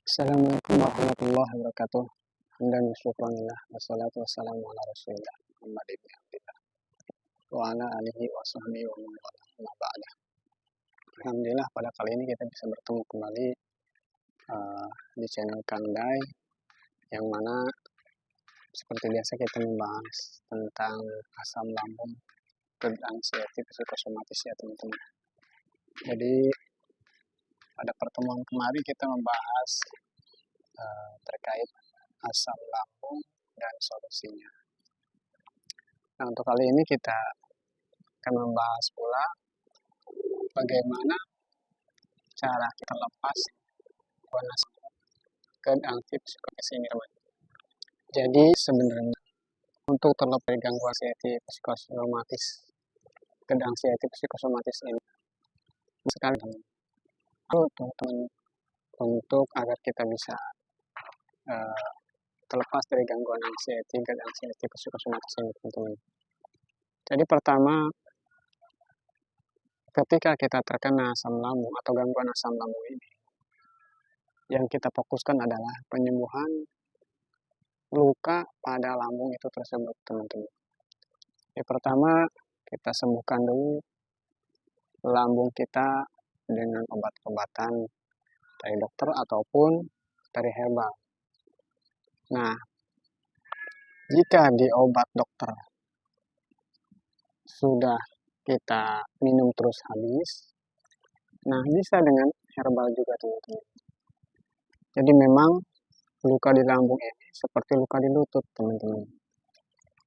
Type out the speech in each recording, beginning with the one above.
Assalamualaikum warahmatullahi wabarakatuh. Hamdan wa syukranillah wassalatu wassalamu ala rasulillah Muhammad ibn Abdillah wa ala alihi wa sahbihi wa man wala amma ba'da. Alhamdulillah pada kali ini kita bisa bertemu kembali di channel Kandai, yang mana seperti biasa kita membahas tentang asam lambung, GERD, anxiety, psikosomatis ya teman-teman. Jadi pada pertemuan kemarin kita membahas terkait asam lambung dan solusinya. Nah, untuk kali ini kita akan membahas pula bagaimana cara kita lepas GERD, anxiety, psikosomatis ini, teman. Jadi sebenarnya untuk terlepas dari gangguan anxiety, psikosomatis, GERD, anxiety, psikosomatis ini sekali teman-teman, untuk agar kita bisa terlepas dari gangguan anxiety, GERD, anxiety, psikosomatis ini, teman-teman. Jadi pertama, ketika kita terkena asam lambung atau gangguan asam lambung ini, yang kita fokuskan adalah penyembuhan luka pada lambung itu tersebut, teman-teman. Yang pertama, kita sembuhkan dulu lambung kita dengan obat-obatan dari dokter ataupun dari herbal. Nah, jika di obat dokter sudah kita minum terus habis, nah bisa dengan herbal juga, teman-teman. Jadi memang luka di lambung ini seperti luka di lutut, teman-teman.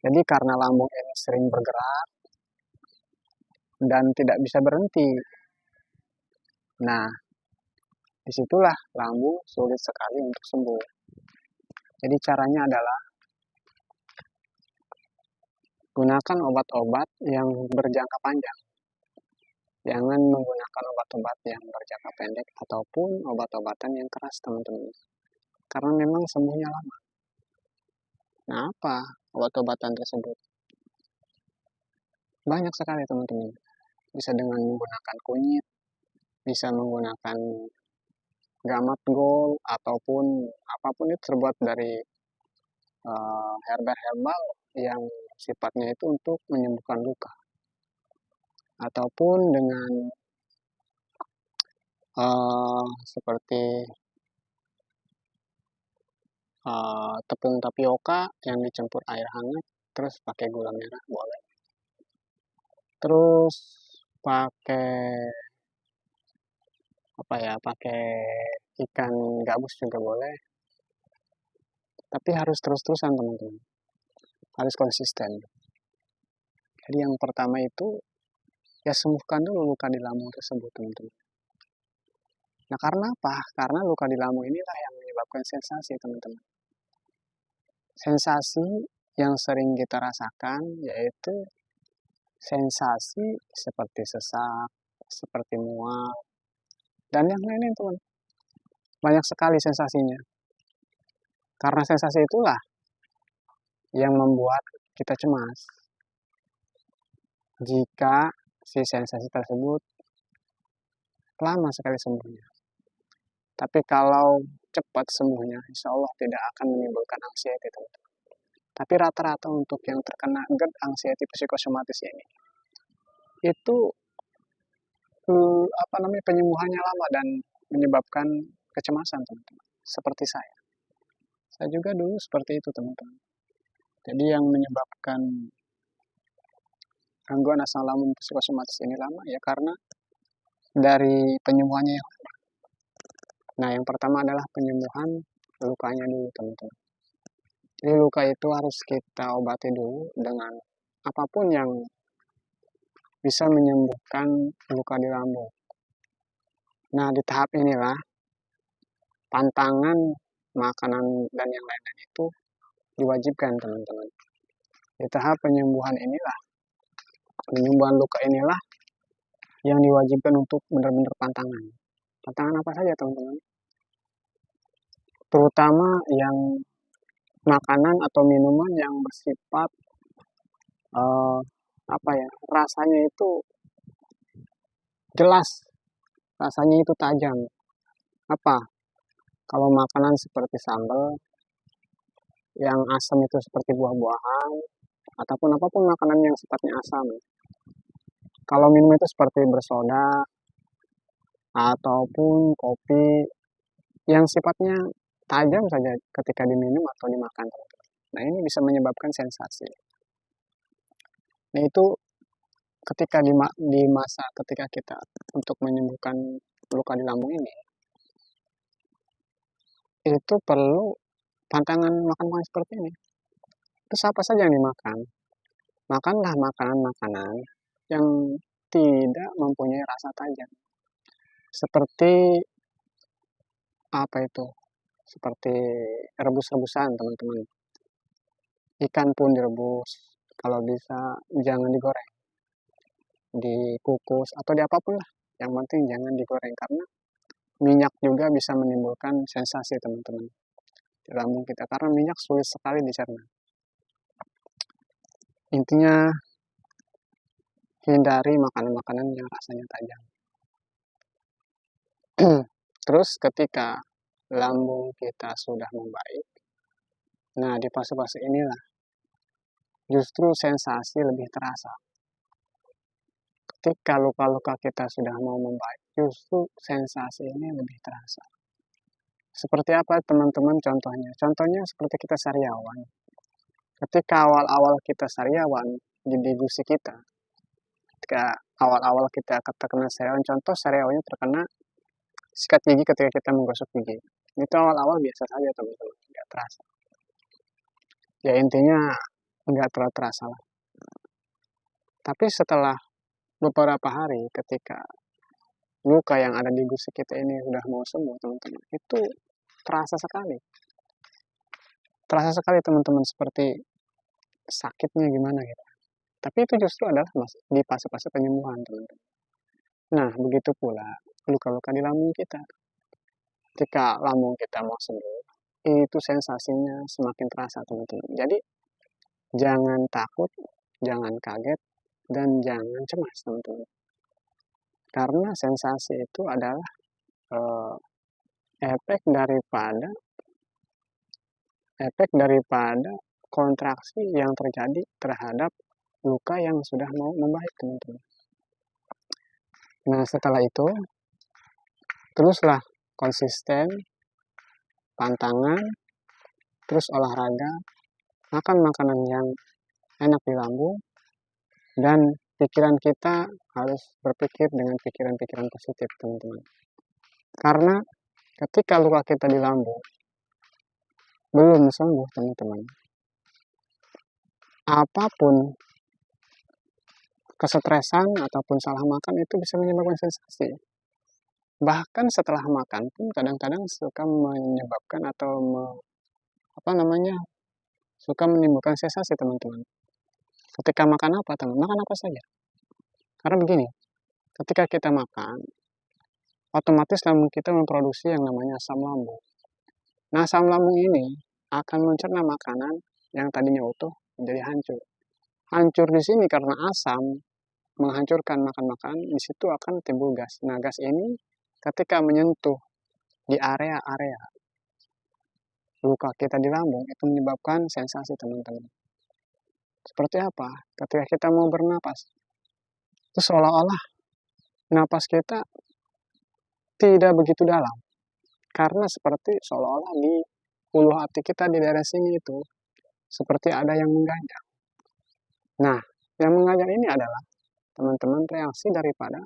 Jadi karena lambung ini sering bergerak dan tidak bisa berhenti, nah disitulah lambung sulit sekali untuk sembuh. Jadi caranya adalah gunakan obat-obat yang berjangka panjang. Jangan menggunakan obat-obat yang berjangka pendek ataupun obat-obatan yang keras, teman-teman. Karena memang sembuhnya lama. Nah, apa obat-obatan tersebut? Banyak sekali, teman-teman. Bisa dengan menggunakan kunyit, bisa menggunakan gamat gold, ataupun apapun itu terbuat dari herbal-herbal yang sifatnya itu untuk menyembuhkan luka. Ataupun dengan seperti tepung tapioka yang dicampur air hangat, terus pakai gula merah boleh. Terus pakai pakai ikan gabus juga boleh. Tapi harus terus-terusan, teman-teman. Harus konsisten. Jadi yang pertama itu ya sembuhkan dulu luka di lambung tersebut, teman-teman. Nah, karena apa? Karena luka di lambung inilah yang menyebabkan sensasi, teman-teman. Sensasi yang sering kita rasakan yaitu sensasi seperti sesak, seperti mual, dan yang lain-lain, teman. Banyak sekali sensasinya. Karena sensasi itulah yang membuat kita cemas. Jika si sensasi tersebut lama sekali sembuhnya. Tapi kalau cepat sembuhnya, insya Allah tidak akan menimbulkan anxiety, teman-teman. Tapi rata-rata untuk yang terkena GERD, anxiety, psikosomatis ini, itu penyembuhannya lama dan menyebabkan kecemasan, teman-teman. Seperti saya. Saya juga dulu seperti itu, teman-teman. Jadi yang menyebabkan gangguan asam lambung psikosomatis ini lama ya karena dari penyembuhannya yang lama. Nah, yang pertama adalah penyembuhan lukanya dulu, teman-teman. Jadi luka itu harus kita obati dulu dengan apapun yang bisa menyembuhkan luka di lambung. Nah, di tahap inilah pantangan, makanan, dan yang lain-lain itu diwajibkan, teman-teman. Di tahap penyembuhan inilah, penyembuhan luka inilah yang diwajibkan untuk benar-benar pantangan. Pantangan apa saja, teman-teman? Terutama yang makanan atau minuman yang bersifat rasanya itu jelas, rasanya itu tajam. Apa? Kalau makanan seperti sambal, yang asam itu seperti buah-buahan, ataupun apapun makanan yang sifatnya asam. Kalau minum itu seperti bersoda, ataupun kopi, yang sifatnya tajam saja ketika diminum atau dimakan, teman-teman. Nah, ini bisa menyebabkan sensasi. Nah, itu ketika di masa ketika kita untuk menyembuhkan luka di lambung ini, itu perlu pantangan makan-makan seperti ini. Terus apa saja yang dimakan? Makanlah makanan-makanan yang tidak mempunyai rasa tajam. Seperti apa itu? Seperti rebus-rebusan, teman-teman. Ikan pun direbus. Kalau bisa jangan digoreng, dikukus atau di apapun lah. Yang penting jangan digoreng karena minyak juga bisa menimbulkan sensasi, teman-teman, di lambung kita karena minyak sulit sekali dicerna. Intinya hindari makanan-makanan yang rasanya tajam. Terus ketika lambung kita sudah membaik, nah di fase-fase inilah justru sensasi lebih terasa. Ketika luka-luka kita sudah mau membaik, justru sensasi ini lebih terasa. Seperti apa teman-teman contohnya? Contohnya seperti kita sariawan. Ketika awal-awal kita sariawan di gusi kita, ketika awal-awal kita terkena sariawan, contoh sariawannya terkena sikat gigi ketika kita menggosok gigi. Itu awal-awal biasa saja teman-teman, nggak terasa. Ya intinya nggak terlalu terasa lah. Tapi setelah beberapa hari ketika luka yang ada di gusi kita ini sudah mau sembuh, teman-teman, itu terasa sekali. Terasa sekali teman-teman seperti sakitnya gimana gitu. Tapi itu justru adalah di fase-fase penyembuhan, teman-teman. Nah, begitu pula luka-luka di lambung kita. Ketika lambung kita mau sembuh, itu sensasinya semakin terasa, teman-teman. Jadi, jangan takut, jangan kaget, dan jangan cemas, teman-teman. Karena sensasi itu adalah efek daripada kontraksi yang terjadi terhadap luka yang sudah mau membaik, teman-teman. Nah, setelah itu, teruslah konsisten, pantangan, terus olahraga, makan makanan yang enak di lambung, dan pikiran kita harus berpikir dengan pikiran-pikiran positif, teman-teman. Karena ketika luka kita di lambung belum sembuh, teman-teman, apapun kesetresan ataupun salah makan itu bisa menyebabkan sensasi. Bahkan setelah makan pun kadang-kadang suka menyebabkan atau suka menimbulkan sensasi, teman-teman. Ketika makan apa, teman? Makan apa saja. Karena begini, ketika kita makan, otomatis lambung kita memproduksi yang namanya asam lambung. Nah, asam lambung ini akan mencerna makanan yang tadinya utuh menjadi hancur. Hancur di sini karena asam menghancurkan makan-makan, di situ akan timbul gas. Nah, gas ini ketika menyentuh di area-area luka kita di lambung, itu menyebabkan sensasi, teman-teman. Seperti apa? Ketika kita mau bernapas, itu seolah-olah napas kita tidak begitu dalam. Karena seperti seolah-olah di ulu hati kita di daerah sini itu seperti ada yang mengganjal. Nah, yang mengganjal ini adalah teman-teman reaksi daripada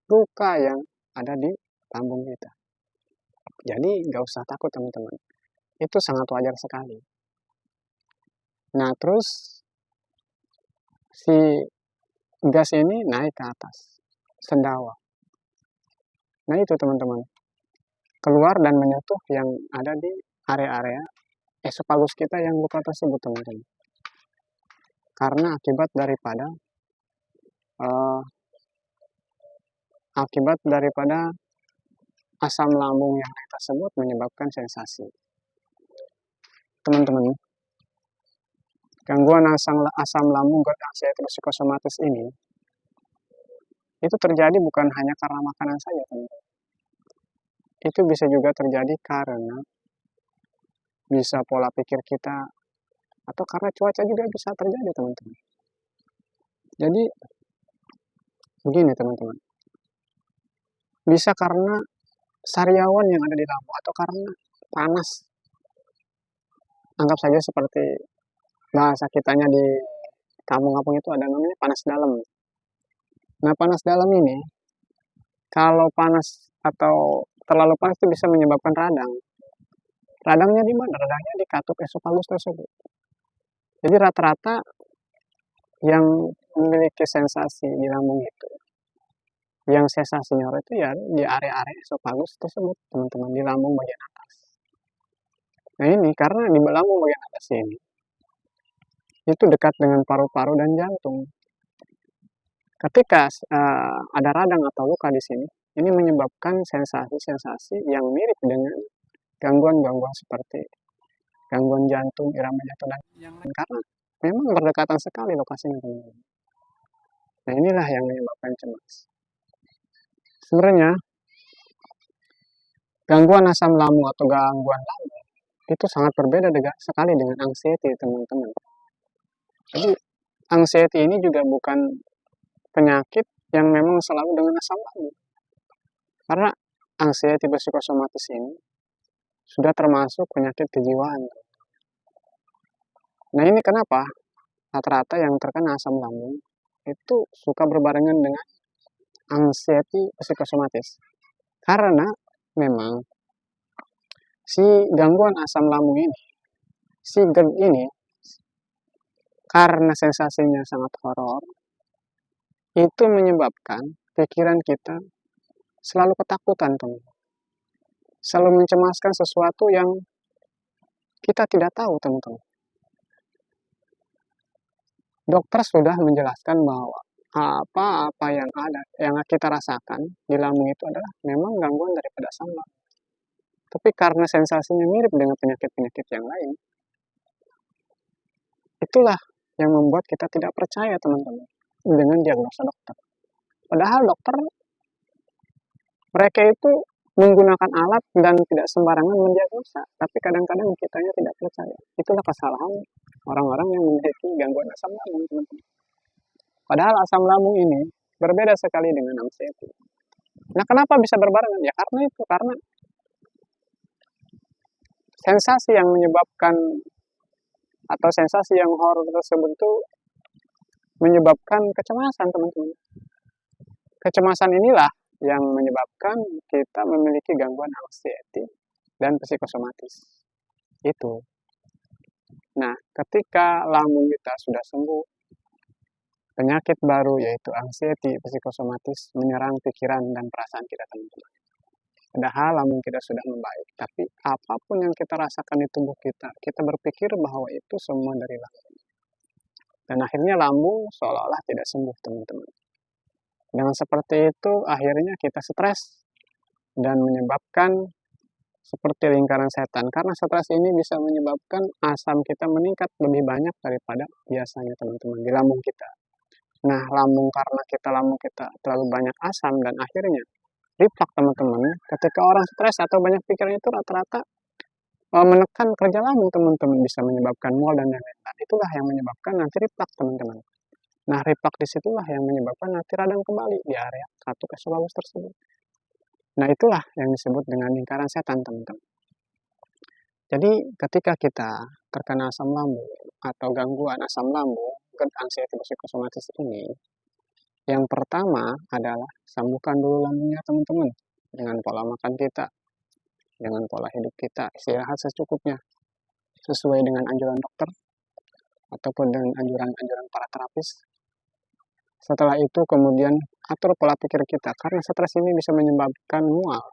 luka yang ada di lambung kita. Jadi nggak usah takut, teman-teman. Itu sangat wajar sekali. Nah, terus si gas ini naik ke atas, sendawa. Nah, itu teman-teman. Keluar dan menyentuh yang ada di area-area esofagus kita yang luka tersebut, teman-teman. Karena akibat daripada asam lambung yang naik tersebut menyebabkan sensasi. Teman-teman, gangguan asam lambung gerdasi yaitu psikosomatis ini itu terjadi bukan hanya karena makanan saja, teman-teman. itu bisa juga terjadi karena bisa pola pikir kita atau karena cuaca juga bisa terjadi teman-teman. Jadi begini teman-teman, bisa karena sariawan yang ada di Lampung atau karena panas. Anggap saja seperti bahasa kitanya di kampung-kampung itu ada namanya panas dalam. Nah, panas dalam ini kalau panas atau terlalu panas itu bisa menyebabkan radang. Radangnya di mana? Radangnya di katup esofagus tersebut. Jadi rata-rata yang memiliki sensasi di lambung itu, yang sensasi nyeri itu ya di area-area esofagus tersebut, teman-teman, di lambung bagian atas. Nah ini karena di lambung bagian atas ini itu dekat dengan paru-paru dan jantung. Ketika ada radang atau luka di sini, ini menyebabkan sensasi-sensasi yang mirip dengan gangguan-gangguan seperti gangguan jantung, irama jantung, dan yang lain. Karena memang berdekatan sekali lokasinya, teman-teman. Nah inilah yang menyebabkan cemas. Sebenarnya gangguan asam lambung atau gangguan lambung itu sangat berbeda sekali dengan anxiety, teman-teman. Jadi anxiety ini juga bukan penyakit yang memang selalu dengan asam lambung. Karena anxiety psikosomatis ini sudah termasuk penyakit kejiwaan. Nah ini kenapa rata-rata yang terkena asam lambung itu suka berbarengan dengan anxiety psikosomatis. Karena memang si gangguan asam lambung ini, si GERD ini, karena sensasinya sangat horor, itu menyebabkan pikiran kita selalu ketakutan, teman. Selalu mencemaskan sesuatu yang kita tidak tahu, teman-teman. Dokter sudah menjelaskan bahwa apa-apa yang ada, yang kita rasakan di lambung itu adalah memang gangguan daripada asam lambung. Tapi karena sensasinya mirip dengan penyakit-penyakit yang lain, itulah yang membuat kita tidak percaya, teman-teman, dengan diagnosa dokter. Padahal dokter, mereka itu menggunakan alat dan tidak sembarangan mendiagnosa. Tapi kadang-kadang kitanya tidak percaya. Itulah kesalahan orang-orang yang memiliki gangguan asam lambung, teman-teman. Padahal asam lambung ini berbeda sekali dengan anxiety. Nah, kenapa bisa berbarengan? Ya karena itu, karena sensasi yang menyebabkan atau sensasi yang horor tersebut itu menyebabkan kecemasan, teman-teman. Kecemasan inilah yang menyebabkan kita memiliki gangguan anxiety dan psikosomatis. Itu. Nah, ketika lambung kita sudah sembuh, penyakit baru yaitu anxiety psikosomatis menyerang pikiran dan perasaan kita, teman-teman. Padahal lambung kita sudah membaik, tapi apapun yang kita rasakan di tubuh kita, kita berpikir bahwa itu semua dari lambung. Dan akhirnya lambung seolah-olah tidak sembuh, teman-teman. Dengan seperti itu, akhirnya kita stres dan menyebabkan seperti lingkaran setan. Karena stres ini bisa menyebabkan asam kita meningkat lebih banyak daripada biasanya, teman-teman, di lambung kita. Nah, lambung kita terlalu banyak asam dan akhirnya reflux, teman-teman. Ketika orang stres atau banyak pikiran itu rata-rata menekan kerja lambung, teman-teman, bisa menyebabkan mual dan lain-lain. Nah, itulah yang menyebabkan nanti reflux, teman-teman. Nah, reflux disitulah yang menyebabkan nanti radang kembali di area katup esofagus tersebut. Nah, itulah yang disebut dengan lingkaran setan, teman-teman. Jadi, ketika kita terkena asam lambung atau gangguan asam lambung, GERD, anxiety psikosomatis ini, yang pertama adalah sambungkan dulu lambungnya, teman-teman, dengan pola makan kita, dengan pola hidup kita, istirahat secukupnya, sesuai dengan anjuran dokter, ataupun dengan anjuran-anjuran para terapis. Setelah itu kemudian atur pola pikir kita, karena stres ini bisa menyebabkan mual.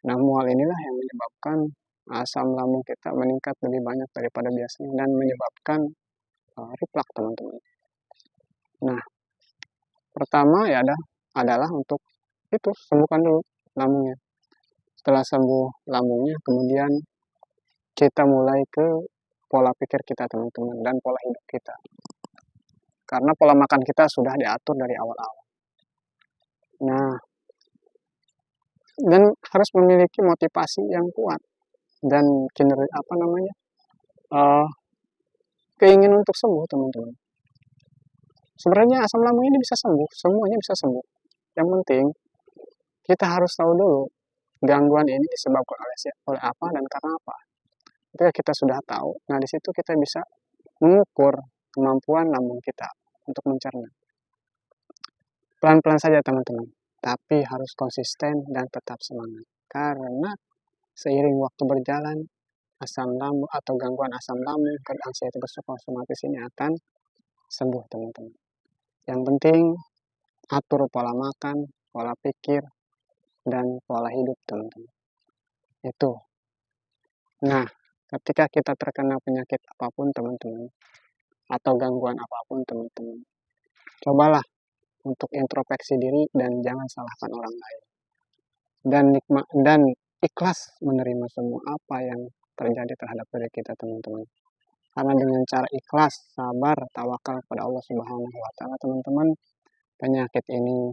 Nah, mual inilah yang menyebabkan asam lambung kita meningkat lebih banyak daripada biasanya dan menyebabkan reflux, teman-teman. Nah, pertama ya adalah untuk itu, sembuhkan dulu lambungnya. Setelah sembuh lambungnya, kemudian kita mulai ke pola pikir kita, teman-teman, dan pola hidup kita. Karena pola makan kita sudah diatur dari awal-awal. Nah, dan harus memiliki motivasi yang kuat dan uh, keinginan untuk sembuh teman-teman. Sebenarnya asam lambung ini bisa sembuh, semuanya bisa sembuh. Yang penting kita harus tahu dulu gangguan ini disebabkan oleh apa dan karena apa. Ketika kita sudah tahu, nah di situ kita bisa mengukur kemampuan lambung kita untuk mencerna. Pelan-pelan saja teman-teman, tapi harus konsisten dan tetap semangat. Karena seiring waktu berjalan, asam lambung atau gangguan asam lambung, anxiety psikosomatis ini akan sembuh teman-teman. Yang penting atur pola makan, pola pikir, dan pola hidup teman-teman. Itu. Nah, ketika kita terkena penyakit apapun teman-teman, atau gangguan apapun teman-teman, cobalah untuk introspeksi diri dan jangan salahkan orang lain. Dan ikhlas menerima semua apa yang terjadi terhadap diri kita teman-teman. Karena dengan cara ikhlas, sabar, tawakal kepada Allah Subhanahu wa taala teman-teman, penyakit ini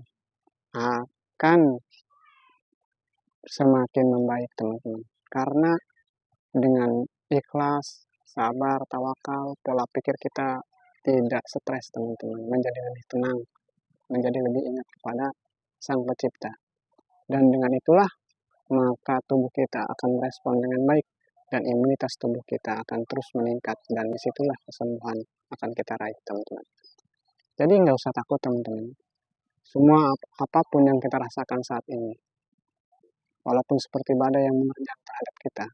akan semakin membaik teman-teman. Karena dengan ikhlas, sabar, tawakal, pola pikir kita tidak stres teman-teman, menjadi lebih tenang, menjadi lebih ingat kepada Sang Pencipta. Dan dengan itulah maka tubuh kita akan merespon dengan baik dan imunitas tubuh kita akan terus meningkat dan disitulah kesembuhan akan kita raih teman-teman. Jadi nggak usah takut teman-teman. Semua apapun yang kita rasakan saat ini, walaupun seperti badai yang menerjang terhadap kita,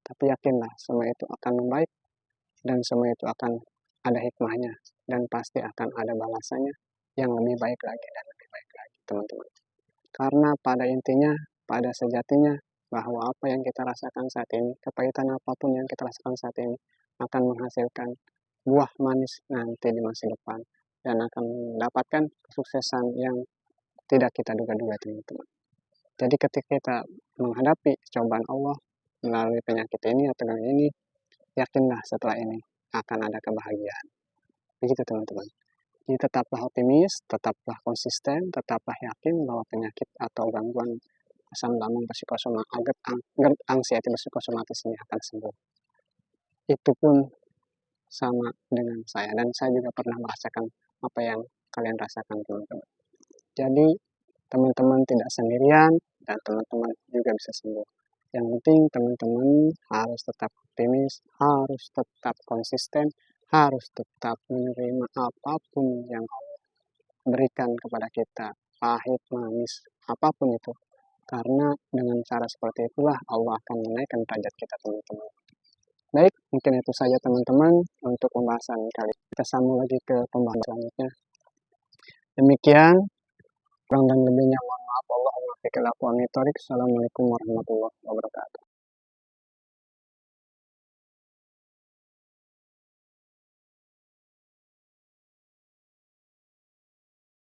tapi yakinlah semua itu akan membaik dan semua itu akan ada hikmahnya dan pasti akan ada balasannya yang lebih baik lagi dan lebih baik lagi teman-teman. Karena pada intinya, pada sejatinya, bahwa apa yang kita rasakan saat ini, kepahitan apapun yang kita rasakan saat ini, akan menghasilkan buah manis nanti di masa depan, dan akan mendapatkan kesuksesan yang tidak kita duga-duga teman-teman. Jadi ketika kita menghadapi cobaan Allah melalui penyakit ini atau gangguan ini, yakinlah setelah ini akan ada kebahagiaan. Begitu teman-teman. Jadi tetaplah optimis, tetaplah konsisten, tetaplah yakin bahwa penyakit atau gangguan asam lambung anxiety psikosomatis ini akan sembuh. Itu pun sama dengan saya dan saya juga pernah merasakan apa yang kalian rasakan teman-teman. Jadi teman-teman tidak sendirian dan teman-teman juga bisa sembuh. Yang penting teman-teman harus tetap optimis, harus tetap konsisten, harus tetap menerima apapun yang Allah berikan kepada kita, pahit, manis, apapun itu. Karena dengan cara seperti itulah Allah akan menaikkan derajat kita teman-teman. Baik, mungkin itu saja teman-teman untuk pembahasan kali ini. Kita sambung lagi ke pembahasan selanjutnya. Demikian, kurang dan lebihnya mohon maaf. Assalamualaikum warahmatullahi wabarakatuh.